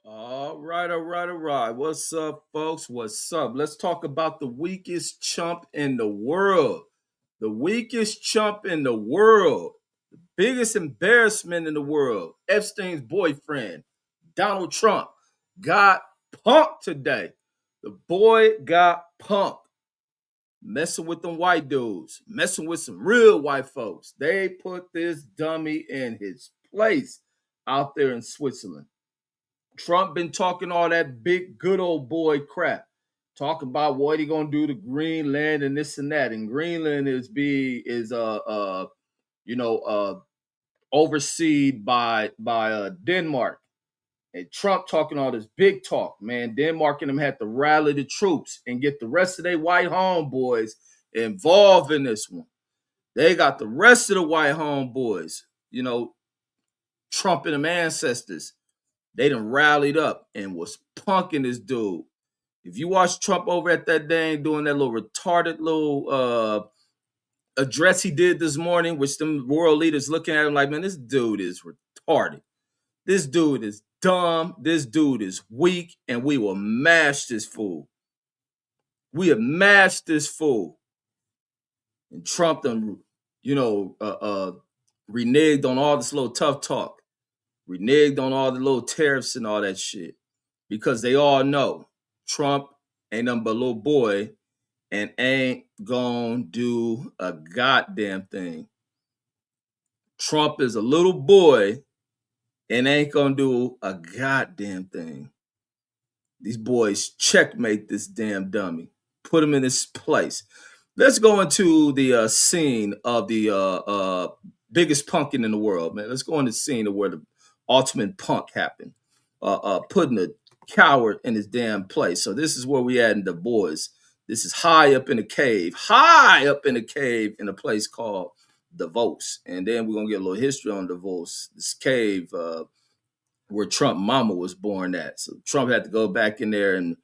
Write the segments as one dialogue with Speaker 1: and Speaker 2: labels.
Speaker 1: All right, all right, all right. What's up, folks? What's up? Let's talk about the weakest chump in the world. The weakest chump in the world. Biggest embarrassment in the world. Epstein's boyfriend, Donald Trump, got punked today. The boy got punked. Messing with them white dudes, messing with some real white folks. They put this dummy in his place out there in Switzerland. Trump been talking all that big good old boy crap, talking about what he gonna do to Greenland and this and that. And Greenland is you know overseen by Denmark. And Trump talking all this big talk, man. Denmark and them had to rally the troops and get the rest of their white homeboys involved in this one. They got the rest of the white homeboys, Trump and them ancestors. They done rallied up and was punking this dude. If you watch Trump over at that dang doing that little retarded little address he did this morning, which them world leaders looking at him like, man, this dude is retarded. This dude is dumb. This dude is weak, and we will mash this fool. We have mashed this fool. And Trump done, reneged on all this little tough talk, reneged on all the little tariffs and all that shit, because they all know Trump ain't nothing but a little boy and ain't gonna do a goddamn thing. Trump is a little boy and ain't gonna do a goddamn thing. These boys checkmate this damn dummy, put him in his place. Let's go into the scene of the biggest punking in the world, man. Let's go into the scene of where the ultimate punk happened, putting a coward in his damn place. So this is where we at in the boys. This is high up in a cave, in a place called Davos. And then we're gonna get a little history on Davos, this cave where Trump mama was born at. So Trump had to go back in there and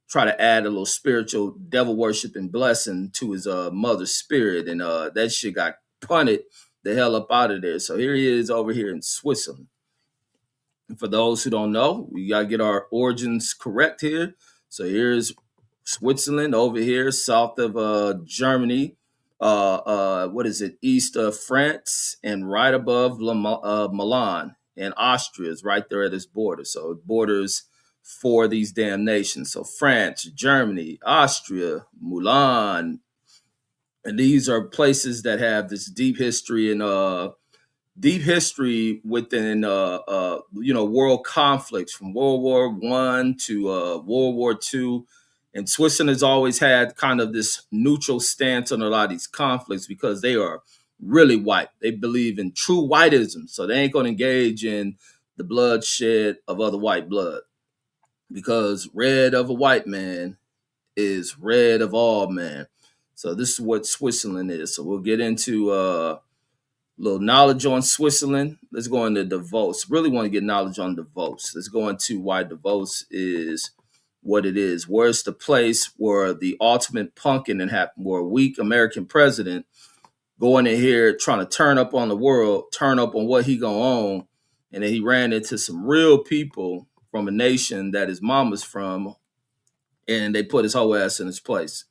Speaker 1: try to add a little spiritual devil worshiping blessing to his mother's spirit. And that shit got punted the hell up out of there. So here he is over here in Switzerland. And for those who don't know, we got to get our origins correct here. So here's Switzerland over here, south of Germany. What is it? East of France, and right above Milan. And Austria is right there at this border. So it borders for these damn nations. So France, Germany, Austria, Milan. And these are places that have this deep history and deep history within world conflicts from World War One to World War Two. And Switzerland has always had kind of this neutral stance on a lot of these conflicts because they are really white. They believe in true whiteism. So they ain't going to engage in the bloodshed of other white blood, because red of a white man is red of all man. So this is what Switzerland is. So we'll get into a little knowledge on Switzerland. Let's go into Davos. Really want to get knowledge on Davos. Let's go into why Davos is what it is. Where's the place where the ultimate punking and happened, where a weak American president going in here trying to turn up on the world, turn up on what he gonna own, and then he ran into some real people from a nation that his mama's from, and they put his whole ass in his place.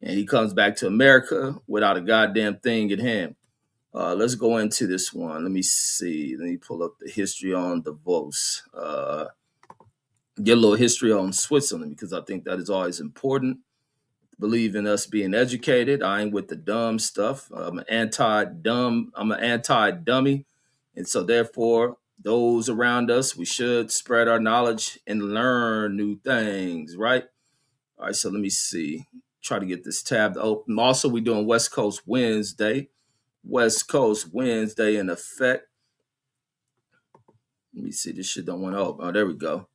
Speaker 1: And he comes back to America without a goddamn thing in hand. Let's go into this one. Let me see. Let me pull up the history on Davos. Get a little history on Switzerland, because I think that is always important. Believe in us being educated. I ain't with the dumb stuff. I'm an anti-dumb. I'm an anti-dummy. And so therefore, those around us, we should spread our knowledge and learn new things, right? All right, so let me see. Try to get this tab open. Also, we're doing West Coast Wednesday. West Coast Wednesday in effect. Let me see. This shit don't want to open. Oh, there we go.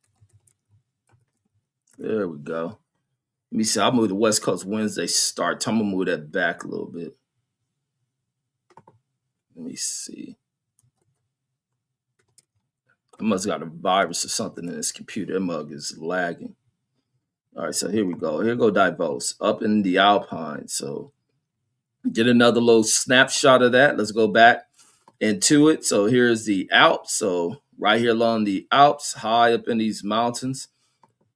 Speaker 1: There we go. Let me see. I'll move the West Coast Wednesday start. I'm going to move that back a little bit. Let me see. I must have got a virus or something in this computer. That mug is lagging. All right, so here we go. Here go Davos, up in the Alpine. So get another little snapshot of that. Let's go back into it. So here's the Alps. So right here along the Alps, high up in these mountains.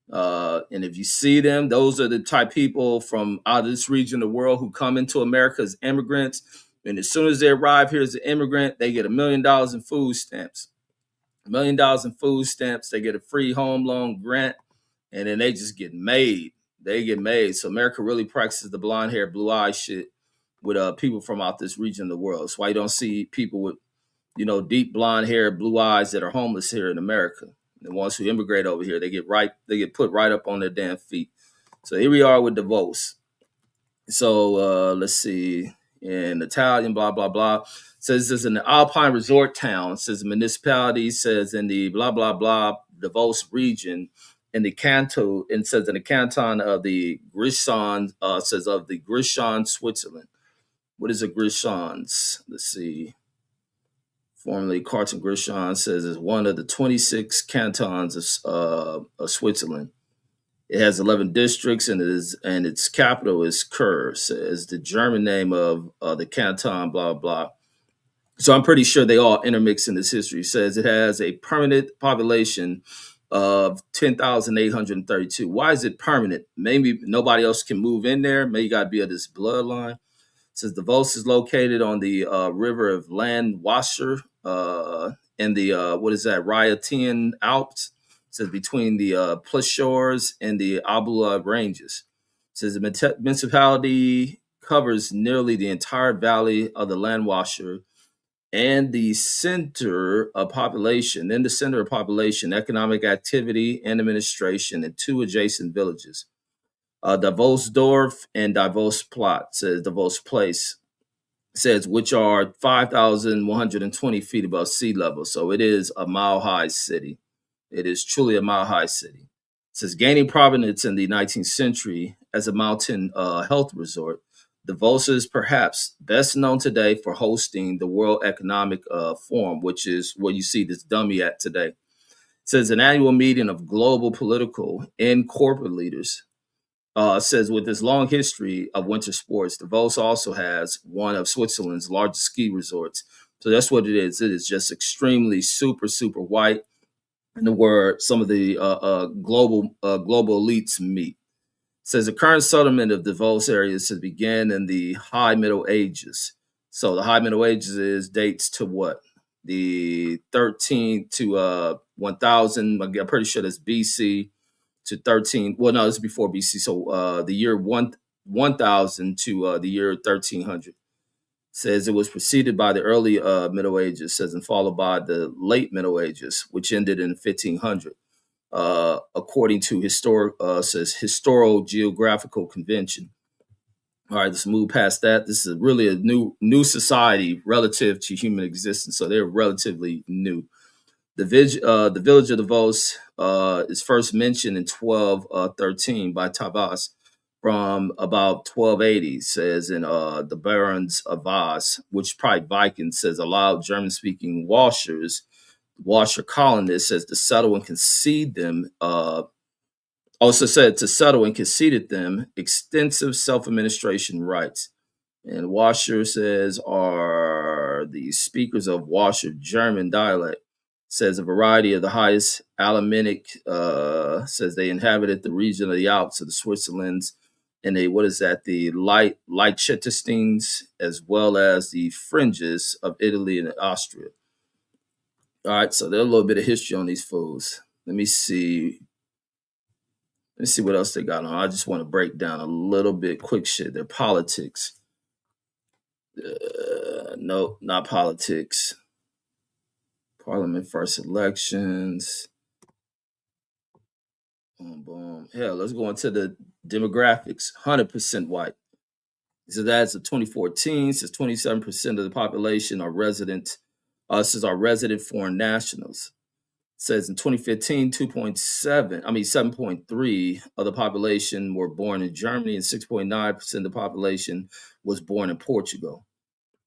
Speaker 1: And if you see them, those are the type people from out of this region of the world who come into America as immigrants. And as soon as they arrive here as an immigrant, they get $1 million in food stamps. $1 million in food stamps. They get a free home loan grant, and then they just get made. They get made. So America really practices the blonde hair, blue eye shit with people from out this region of the world. That's why you don't see people with deep blonde hair, blue eyes that are homeless here in America. The ones who immigrate over here, they get put right up on their damn feet. So here we are with Davos. So let's see. In Italian, blah blah blah. Says this is an alpine resort town. Says municipality. Says in the blah blah blah Davos region, in the canton. And says in the canton of the Grisons. Says of the Grishon, Switzerland. What is a Grishons? Let's see. Formerly Carton Grishon says is one of the 26 cantons of Switzerland. It has 11 districts, and its capital is Kur. Says the German name of the canton, blah blah. So I'm pretty sure they all intermix in this history. It says it has a permanent population of 10,832. Why is it permanent? Maybe nobody else can move in there. Maybe you got to be of this bloodline. Says Davos is located on the river of Landwasser in the what is that, Rhaetian Alps. Says between the Plessures and the Albula ranges. Says the municipality covers nearly the entire valley of the Landwasser and the center of population. In the center of population, economic activity and administration in two adjacent villages. Davosdorf and Davos Plot, says Davos Place, says which are 5,120 feet above sea level. So it is a mile high city. It is truly a mile high city. It says gaining prominence in the 19th century as a mountain health resort, Davos is perhaps best known today for hosting the World Economic Forum, which is where you see this dummy at today. It says an annual meeting of global political and corporate leaders. Says with this long history of winter sports, Davos also has one of Switzerland's largest ski resorts. So that's what it is. It is just extremely super, super white, and where some of the global elites meet. It says the current settlement of Davos areas has began in the High Middle Ages. So the High Middle Ages dates to what? The 13th to 1000. I'm pretty sure that's BC to 13. Well, no, this is before BC. So the year 1000 to the year 1300. Says it was preceded by the early Middle Ages, says, and followed by the late Middle Ages, which ended in 1500. According to says historical geographical convention. All right, let's move past that. This is really a new society relative to human existence, so they're relatively new. The village of Davos is first mentioned in 1213 by Tavas from about 1280, says in the Barons of Voss, which probably Vikings, says allowed German-speaking Washer colonists, says to settle and concede them. Also said to settle and conceded them extensive self-administration rights. And Washer says are the speakers of Washer German dialect. Says a variety of the highest Alemannic, says they inhabited the region of the Alps of the Switzerlands and the Liechtensteins, as well as the fringes of Italy and Austria. All right, so there's a little bit of history on these fools. Let me see what else they got on. I just want to break down a little bit quick shit. Their politics. No, not politics. Parliament first elections. Boom, boom. Hell, let's go into the demographics. 100% white. So that's a 2014. Says 27% of the population are resident. Says are resident foreign nationals. Says in 2015, 7.3 of the population were born in Germany, and 6.9% of the population was born in Portugal.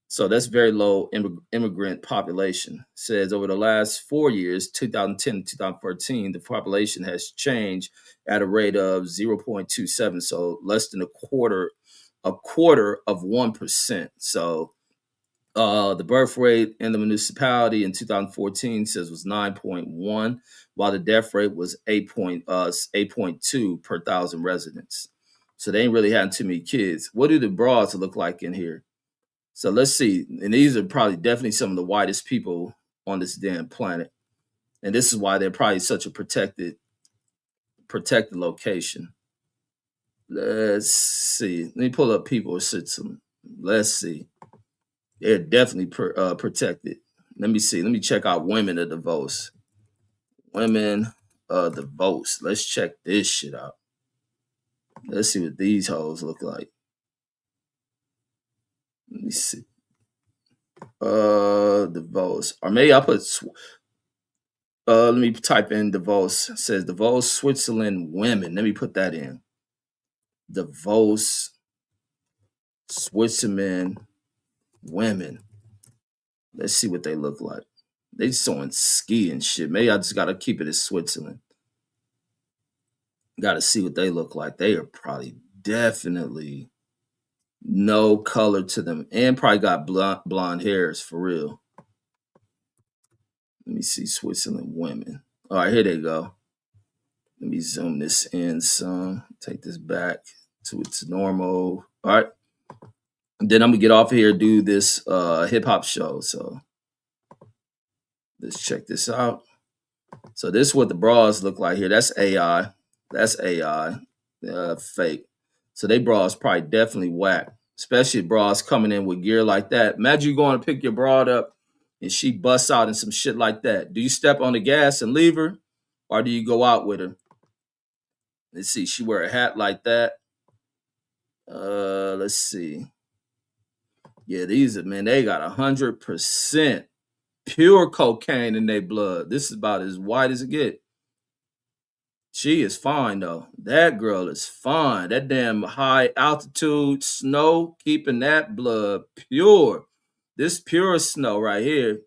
Speaker 1: So that's very low immigrant population. Says over the last 4 years, 2010 to 2013, the population has changed at a rate of 0.27, so less than a quarter of 1%. So The birth rate in the municipality in 2014 says was 9.1, while the death rate was 8.2 per thousand residents. So they ain't really having too many kids. What do the broads look like in here? So let's see. And these are probably definitely some of the whitest people on this damn planet. And this is why they're probably such a protected location. Let's see. Let me pull up people system. Let's see. They're definitely protected. Let me see. Let me check out women of the votes. Women of the votes. Let's check this shit out. Let's see what these hoes look like. Let me see. The votes. Or maybe I'll put. Let me type in the votes. It says the votes Switzerland women. Let me put that in. The votes Switzerland women. Let's see what they look like. They just on ski and shit. Maybe I just gotta keep it as Switzerland. Gotta see what they look like. They are probably definitely no color to them and probably got blonde hairs for real. Let me see Switzerland women. All right, here they go. Let me zoom this in some. Take this back to its normal. All right. Then I'm gonna get off of here, do this hip hop show. So let's check this out. So this is what the bras look like here. That's AI. That's AI. Fake. So they bras probably definitely whack. Especially bras coming in with gear like that. Imagine you going to pick your broad up and she busts out in some shit like that. Do you step on the gas and leave her? Or do you go out with her? Let's see. She wear a hat like that. Let's see. Yeah, these are, man, they got 100% pure cocaine in their blood. This is about as white as it get. She is fine though. That girl is fine. That damn high altitude snow keeping that blood pure. This pure snow right here.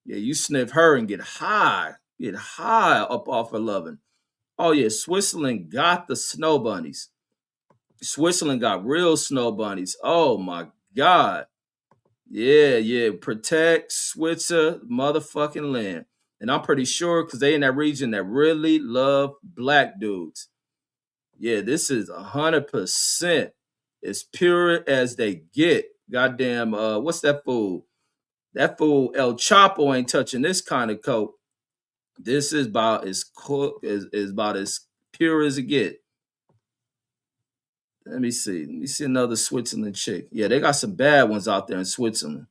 Speaker 1: Yeah, you sniff her and get high. Get high up off her loving. Oh yeah, Switzerland got the snow bunnies. Switzerland got real snow bunnies. Oh my God. Yeah, yeah. Protect Switzer motherfucking land. And I'm pretty sure because they in that region that really love black dudes. Yeah, this is 100% as pure as they get. Goddamn, what's that fool? That fool El Chapo ain't touching this kind of coat. This is about as is about as pure as it get. Let me see. Let me see another Switzerland chick. Yeah, they got some bad ones out there in Switzerland.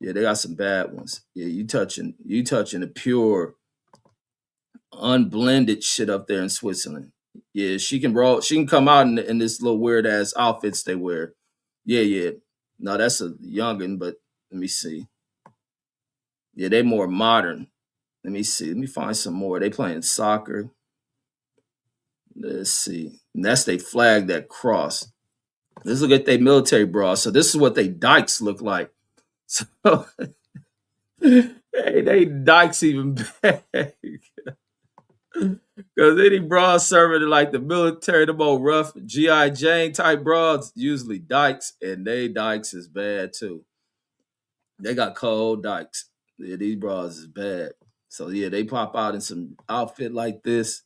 Speaker 1: Yeah, they got some bad ones. Yeah, you touching the pure, unblended shit up there in Switzerland. Yeah, she can roll. She can come out in this little weird ass outfits they wear. Yeah, yeah. No, that's a youngin, but let me see. Yeah, they more modern. Let me see. Let me find some more. They playing soccer. Let's see. And that's they flag that cross. Let's look at their military bras. So this is what they dykes look like. So hey, they dykes even bad. Because any bras serving like the military, the more rough G.I. Jane type bras, usually dykes, and they dykes is bad too. They got cold dykes. Yeah, these bras is bad. So yeah, they pop out in some outfit like this.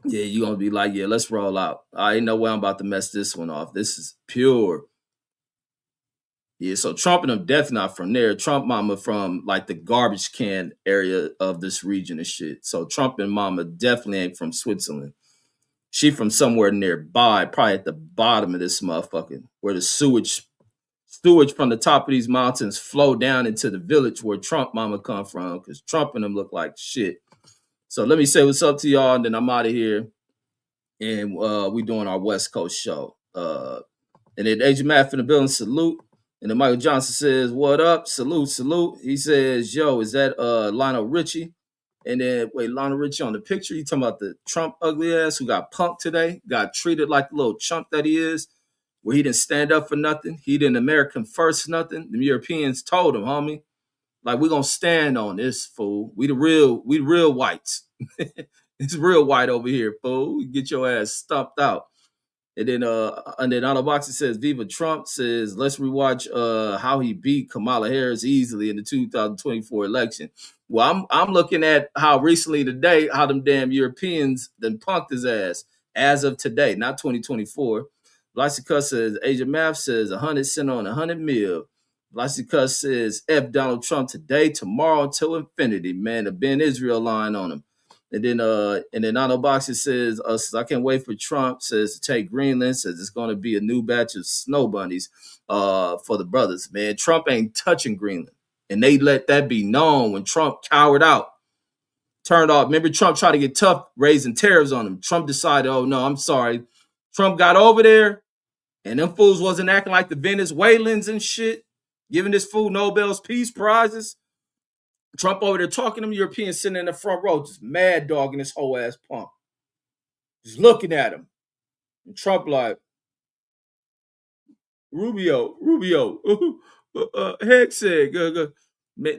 Speaker 1: Yeah, you gonna be like, yeah, let's roll out. I ain't no way I'm about to mess this one off. This is pure. Yeah, so Trump and them definitely not from there. Trump mama from like the garbage can area of this region and shit. So Trump and mama definitely ain't from Switzerland. She from somewhere nearby, probably at the bottom of this motherfucker, where the sewage from the top of these mountains flow down into the village where Trump mama come from, because Trump and them look like shit. So let me say what's up to y'all, and then I'm out of here. And we doing our West Coast show. And then Agent Matt from the building, salute. And then Michael Johnson says, what up? Salute, salute. He says, yo, is that Lionel Richie? And then, wait, Lionel Richie on the picture? You talking about the Trump ugly ass who got punked today? Got treated like the little chump that he is, where he didn't stand up for nothing. He didn't American first nothing. The Europeans told him, homie, like, we're going to stand on this, fool. We the real whites. It's real white over here, fool. You get your ass stumped out. And then on the box it says Viva Trump says, let's rewatch how he beat Kamala Harris easily in the 2024 election. Well, I'm looking at how recently today, how them damn Europeans then punked his ass as of today, not 2024. Lysica says, Agent Math says 100 cent on 100 mil. Lysica says, F Donald Trump today, tomorrow, until infinity, man. The Ben Israel line on him. And then Otto Boxer says, I can't wait for Trump, says, to take Greenland, says it's going to be a new batch of snow bunnies for the brothers, man. Trump ain't touching Greenland. And they let that be known when Trump cowered out, turned off. Remember, Trump tried to get tough, raising tariffs on him. Trump decided, oh, no, I'm sorry. Trump got over there, and them fools wasn't acting like the Venezuelans and shit, giving this fool Nobel's Peace Prizes. Trump over there talking to them Europeans sitting in the front row, just mad dogging this whole ass punk. Just looking at him. And Trump like, Rubio, heck said,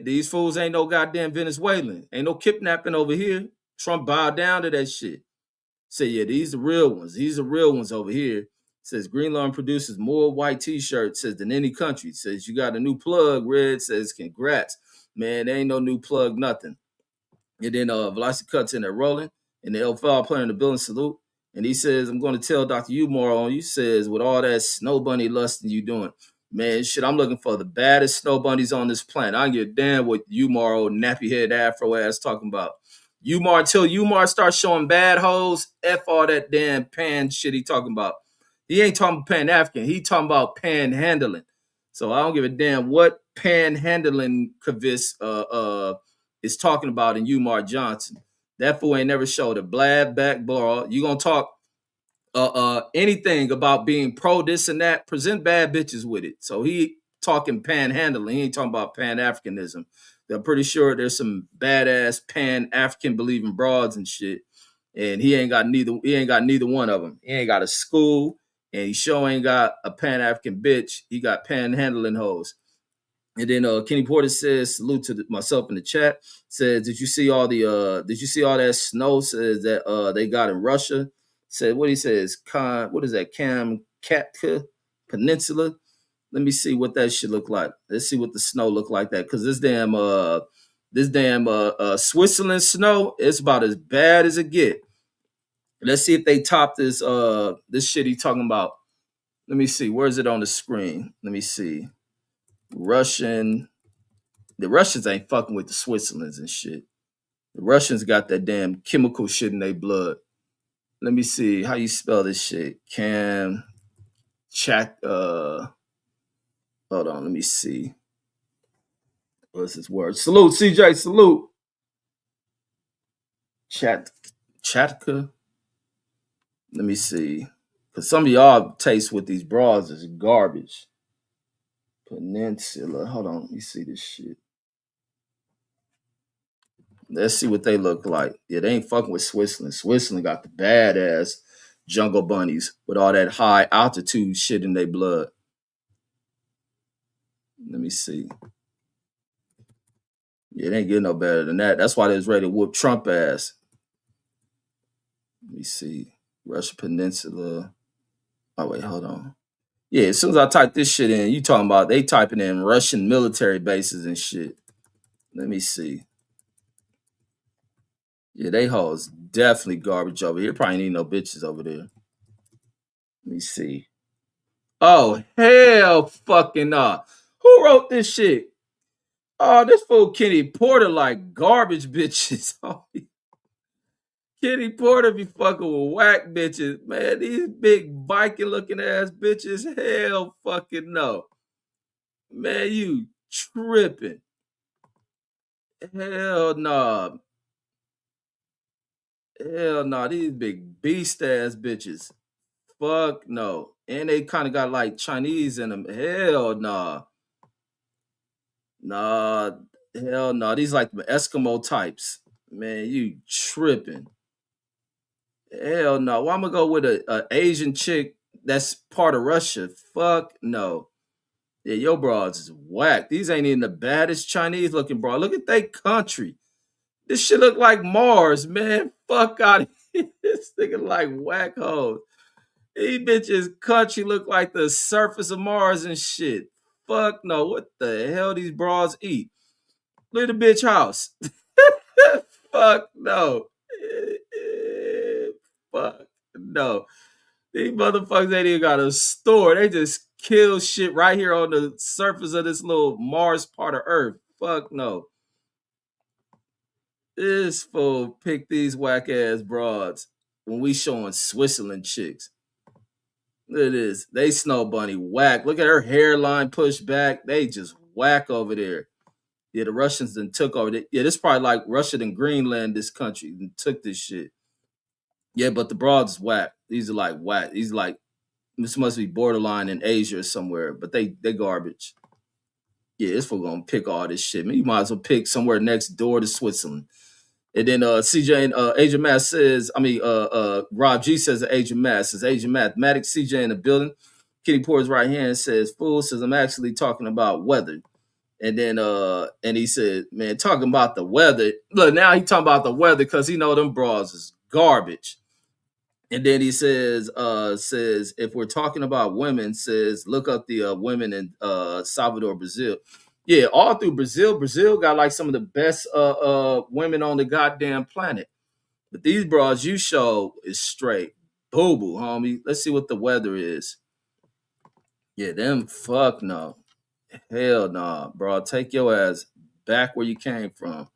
Speaker 1: these fools ain't no goddamn Venezuelan. Ain't no kidnapping over here. Trump bowed down to that shit. Say, yeah, these are real ones. These are real ones over here. Says Greenland produces more white t-shirts, says, than any country. Says you got a new plug. Red says, congrats. Man, there ain't no new plug, nothing. And then Velocity cuts in there rolling, and the LFL player in the building salute. And he says, I'm going to tell Dr. Umar on you, says, with all that snow bunny lusting you doing, man, shit, I'm looking for the baddest snow bunnies on this planet. I don't give a damn what Umar, old nappy head afro ass, talking about. Umar, until Umar starts showing bad hoes, F all that damn pan shit he talking about. He ain't talking Pan-African. He talking about panhandling. So I don't give a damn what panhandling Kavis is talking about in Umar Johnson. That fool ain't never showed a blab back ball. You gonna talk anything about being pro this and that, present bad bitches with it. So he talking panhandling. He ain't talking about Pan-Africanism. I'm pretty sure there's some badass Pan-African believing broads and shit. And he ain't got neither one of them. He ain't got a school, and he sure ain't got a Pan-African bitch. He got panhandling hoes. And then Kenny Porter says, salute to myself in the chat. Says, did you see all that snow? Says that they got in Russia. Said what he says, what is that? Kamchatka Peninsula. Let me see what that shit look like. Let's see what the snow look like that. Cause this damn Switzerland snow, it's about as bad as it get. Let's see if they top this this shit he talking about. Let me see. Where is it on the screen? Let me see. The Russians ain't fucking with the Switzerlands and shit. The Russians got that damn chemical shit in their blood. Let me see how you spell this shit. Hold on, let me see. What's this word? Salute, CJ, salute. Chatka. Let me see. Cause some of y'all taste with these bras is garbage. Peninsula. Hold on, let me see this shit. Let's see what they look like. Yeah, they ain't fucking with Switzerland. Switzerland got the badass jungle bunnies with all that high altitude shit in their blood. Let me see. Yeah, it ain't getting no better than that. That's why they was ready to whoop Trump ass. Let me see. Russian Peninsula. Oh, wait, hold on. Yeah, as soon as I type this shit in, you talking about they typing in Russian military bases and shit. Let me see. Yeah, they hoes definitely garbage over here. Probably need no bitches over there. Let me see. Oh, hell fucking nah. Who wrote this shit? Oh, this fool Kenny Porter like garbage bitches. Kenny Porter be fucking with whack bitches. Man, these big Viking looking ass bitches. Hell fucking no. Man, you tripping. Hell nah. Hell nah. These big beast ass bitches. Fuck no. And they kind of got like Chinese in them. Hell nah. Nah. Hell nah. These like the Eskimo types. Man, you tripping. Hell no. Why I'm gonna go with a Asian chick that's part of Russia? Fuck no. Yeah, your broads is whack. These ain't even the baddest Chinese looking broad. Look at they country. This shit look like Mars, man. Fuck out of here. This nigga like whack hoes. These bitches country look like the surface of Mars and shit. Fuck no. What the hell these bras eat? Look at the bitch house. Fuck no. Fuck no. These motherfuckers ain't even got a store. They just kill shit right here on the surface of this little Mars part of Earth. Fuck no. This fool pick these whack ass broads when we showing Switzerland chicks. Look at this. They snow bunny whack. Look at her hairline pushed back. They just whack over there. Yeah, the Russians then took over. Yeah, this probably like Russia and Greenland, this country, and took this shit. Yeah, but the broads whack. These are like whack. These are like, this must be borderline in Asia or somewhere, but they garbage. Yeah, this fool gonna pick all this shit. Man, you might as well pick somewhere next door to Switzerland. And then CJ and Asian Math says, Rob G says the Asian Math says Asian Mathematics, CJ in the building. Kitty Poor's right hand says, fool says I'm actually talking about weather. And then and he said, man, talking about the weather. Look, now he talking about the weather because he know them bras is garbage. And then he says if we're talking about women, says look up the women in Salvador, Brazil. Yeah, all through Brazil. Brazil got like some of the best women on the goddamn planet. But these bras you show is straight boo boo, homie. Let's see what the weather is. Yeah, them fuck no. Hell nah, bro. Take your ass back where you came from.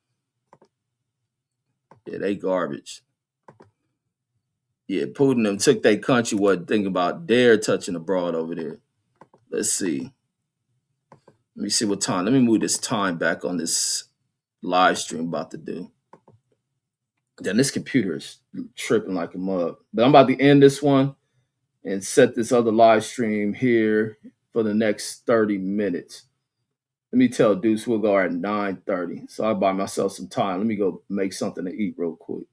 Speaker 1: Yeah, they garbage. Yeah, Putin them took their country, wasn't thinking about dare touching abroad over there. Let's see. Let me see what time. Let me move this time back on this live stream about to do. Then this computer is tripping like a mug. But I'm about to end this one and set this other live stream here for the next 30 minutes. Let me tell Deuce we'll go at 9:30. So I buy myself some time. Let me go make something to eat real quick.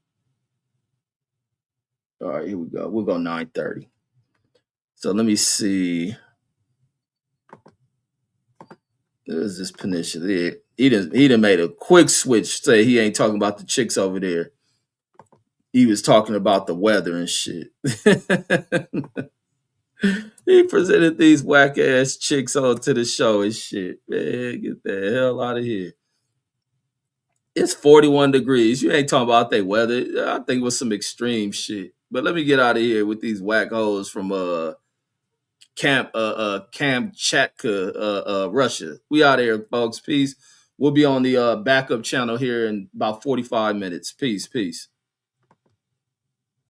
Speaker 1: All right, here we go. We'll go 9:30. So let me see. There's this peninsula. He done made a quick switch. Say he ain't talking about the chicks over there. He was talking about the weather and shit. He presented these whack ass chicks onto the show and shit. Man, get the hell out of here. It's 41 degrees. You ain't talking about that weather. I think it was some extreme shit. But let me get out of here with these whack hoes from Kamchatka, Russia. We out here, folks. Peace. We'll be on the backup channel here in about 45 minutes. Peace.